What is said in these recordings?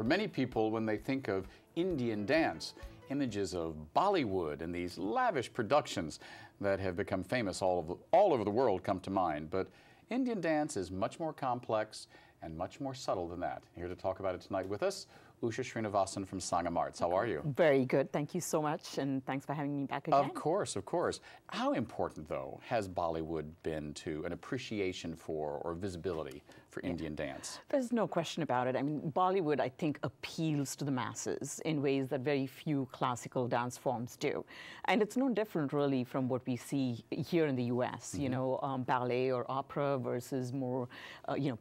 For many people, when they think of Indian dance, images of Bollywood and these lavish productions that have become famous all over the world come to mind. But Indian dance is much more complex and much more subtle than that. Here to talk about it tonight with us, Usha Srinivasan from Sangam Arts. How are you? Very good. Thank you so much, and thanks for having me back again. Of course, of course. How important, though, has Bollywood been to an appreciation for or visibility for Indian dance? There's no question about it. I mean, Bollywood, I think, appeals to the masses in ways that very few classical dance forms do. And it's no different, really, from what we see here in the U.S., you know, ballet or opera versus more,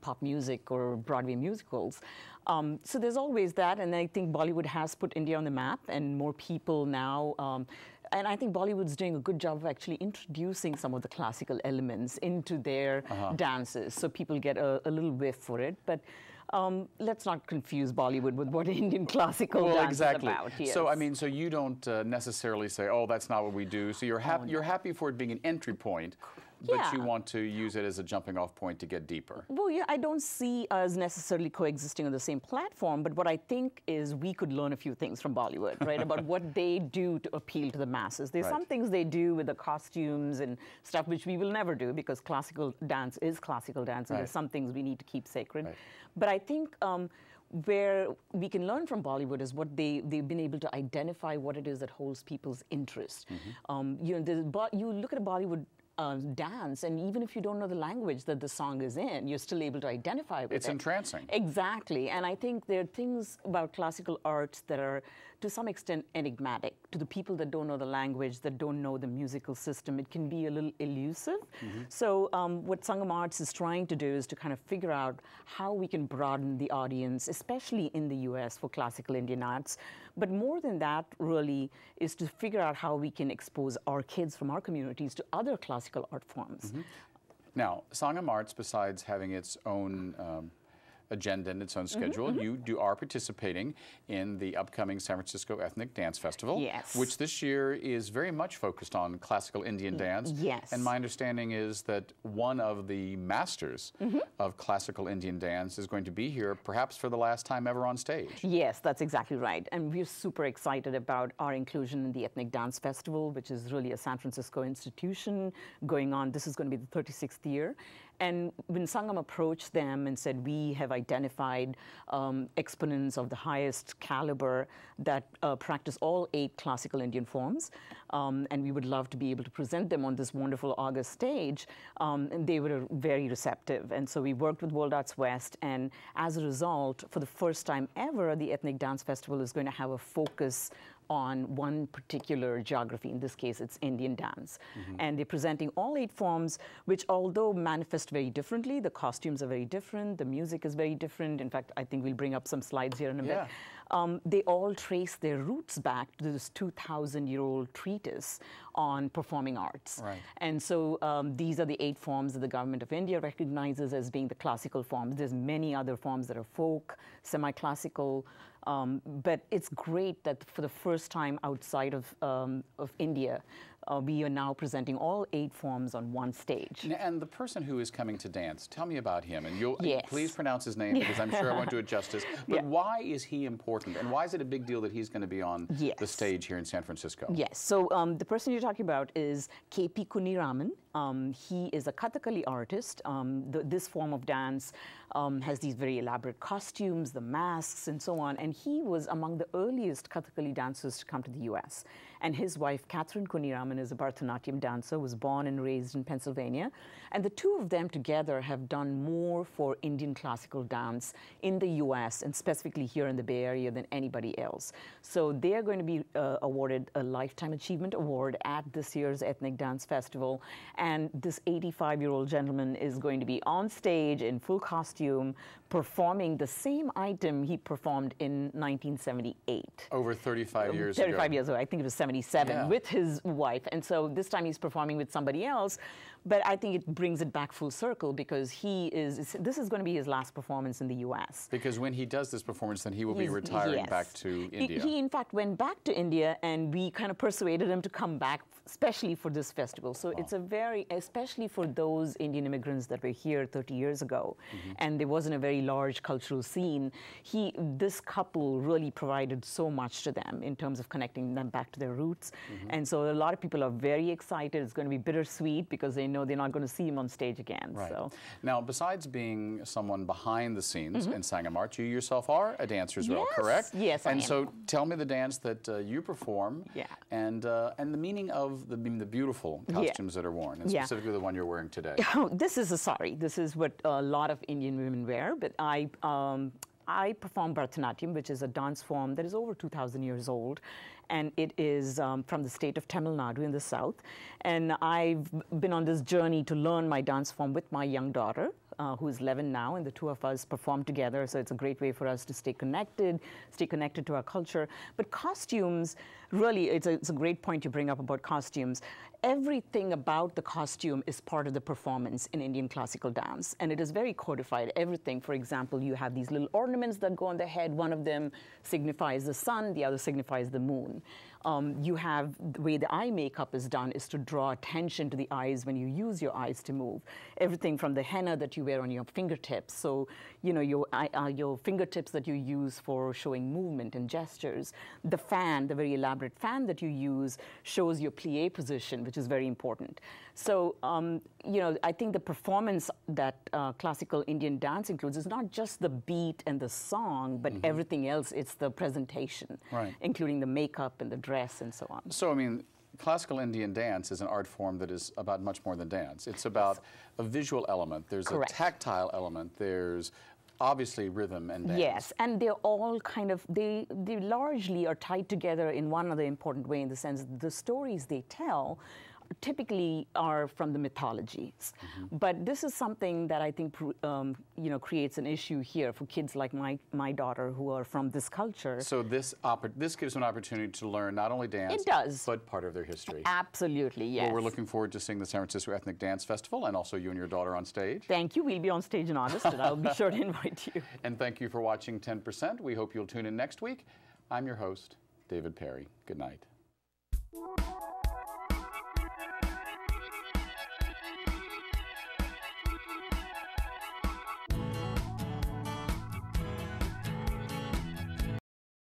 pop music or Broadway musicals. So there's always that, and I think Bollywood has put India on the map, and more people now, and I think Bollywood's doing a good job of actually introducing some of the classical elements into their dances, so people get a little whiff for it. But let's not confuse Bollywood with what Indian classical dance is about. Yes. So I mean, so you don't necessarily say, "Oh, that's not what we do." So you're you're happy for it being an entry point. But you want to use it as a jumping-off point to get deeper. Well, yeah, I don't see us necessarily coexisting on the same platform, but what I think is we could learn a few things from Bollywood, right, about what they do to appeal to the masses. There's some things they do with the costumes and stuff which we will never do, because classical dance is classical dance, and there's some things we need to keep sacred. But I think where we can learn from Bollywood is what they've been able to identify what it is that holds people's interest. You look at a Bollywood dance, and even if you don't know the language that the song is in, you're still able to identify with it. It's entrancing. Exactly. And I think there are things about classical arts that are, to some extent, enigmatic. To the people that don't know the language, that don't know the musical system, it can be a little elusive. So what Sangam Arts is trying to do is to kind of figure out how we can broaden the audience, especially in the US, for classical Indian arts. But more than that, really, is to figure out how we can expose our kids from our communities to other classical art forms. Now, Sangam Arts, besides having its own agenda and its own schedule, you are participating in the upcoming San Francisco Ethnic Dance Festival, which this year is very much focused on classical Indian dance. And my understanding is that one of the masters of classical Indian dance is going to be here, perhaps for the last time ever on stage. Yes, that's exactly right. And we're super excited about our inclusion in the Ethnic Dance Festival, which is really a San Francisco institution going on. This is going to be the 36th year. And when Sangam approached them and said, we have identified exponents of the highest caliber that practice all 8 classical Indian forms, and we would love to be able to present them on this wonderful August stage, and they were very receptive. And so we worked with World Arts West, and as a result, for the first time ever, the Ethnic Dance Festival is going to have a focus on one particular geography. In this case, it's Indian dance. And they're presenting all 8 forms, which although manifest very differently, the costumes are very different, the music is very different. In fact, I think we'll bring up some slides here in a bit. They all trace their roots back to this 2,000-year-old treatise on performing arts. And so these are the 8 forms that the government of India recognizes as being the classical forms. There's many other forms that are folk, semi-classical, but it's great that for the first time outside of India, we are now presenting all 8 forms on one stage. And the person who is coming to dance, tell me about him. And you'll please pronounce his name, because I'm sure I won't do it justice. But why is he important? And why is it a big deal that he's going to be on the stage here in San Francisco? So the person you're talking about is K.P. Kuniraman. He is a Kathakali artist. This form of dance has these very elaborate costumes, the masks, and so on. And he was among the earliest Kathakali dancers to come to the U.S. And his wife, Catherine Kuniraman, is a Bharata Natyam dancer, was born and raised in Pennsylvania. And the two of them together have done more for Indian classical dance in the U.S. and specifically here in the Bay Area than anybody else. So they are going to be awarded a Lifetime Achievement Award at this year's Ethnic Dance Festival. And this 85-year-old gentleman is going to be on stage in full costume, performing the same item he performed in 1978. Over 35 years ago. 35 years ago. I think it was 77 with his wife. And so this time he's performing with somebody else. But I think it brings it back full circle because this is going to be his last performance in the U.S. Because when he does this performance, then he will be retiring back to India. He, in fact, went back to India, and we kind of persuaded him to come back, especially for this festival. So it's especially for those Indian immigrants that were here 30 years ago, and there wasn't a very large cultural scene. This couple really provided so much to them in terms of connecting them back to their roots. And so a lot of people are very excited. It's going to be bittersweet because they know they're not going to see him on stage again. Right. So. Now, besides being someone behind the scenes in Sangam Arts, you yourself are a dancer as well, correct? Yes, I am. And so tell me the dance that you perform and the meaning of the beautiful costumes that are worn, and specifically the one you're wearing today. This is a sari. This is what a lot of Indian women wear, but I perform Bharata Natyam, which is a dance form that is over 2,000 years old, and it is from the state of Tamil Nadu in the south. And I've been on this journey to learn my dance form with my young daughter, who is 11 now, and the two of us perform together, so it's a great way for us to stay connected to our culture. But costumes, really, it's a great point you bring up about costumes. Everything about the costume is part of the performance in Indian classical dance, and it is very codified. Everything, for example, you have these little ornaments that go on the head. One of them signifies the sun, the other signifies the moon. You have the way the eye makeup is done is to draw attention to the eyes when you use your eyes to move. Everything from the henna that you wear on your fingertips, so you know your fingertips that you use for showing movement and gestures. The fan, the very elaborate fan that you use, shows your plie position, which is very important. So you know, I think the performance that classical Indian dance includes is not just the beat and the song, but everything else. It's the presentation, including the makeup and the dress and so on. So, I mean, classical Indian dance is an art form that is about much more than dance. It's about a visual element. There's a tactile element. There's obviously rhythm and dance. Yes, and they're all kind of, they largely are tied together in one other important way, in the sense that the stories they tell typically are from the mythologies. But this is something that I think you know, creates an issue here for kids like my daughter who are from this culture. So this gives them an opportunity to learn not only dance, but part of their history. Absolutely, yes. Well, we're looking forward to seeing the San Francisco Ethnic Dance Festival, and also you and your daughter on stage. Thank you. We'll be on stage in August, and I'll be sure to invite you. And thank you for watching 10%. We hope you'll tune in next week. I'm your host, David Perry. Good night.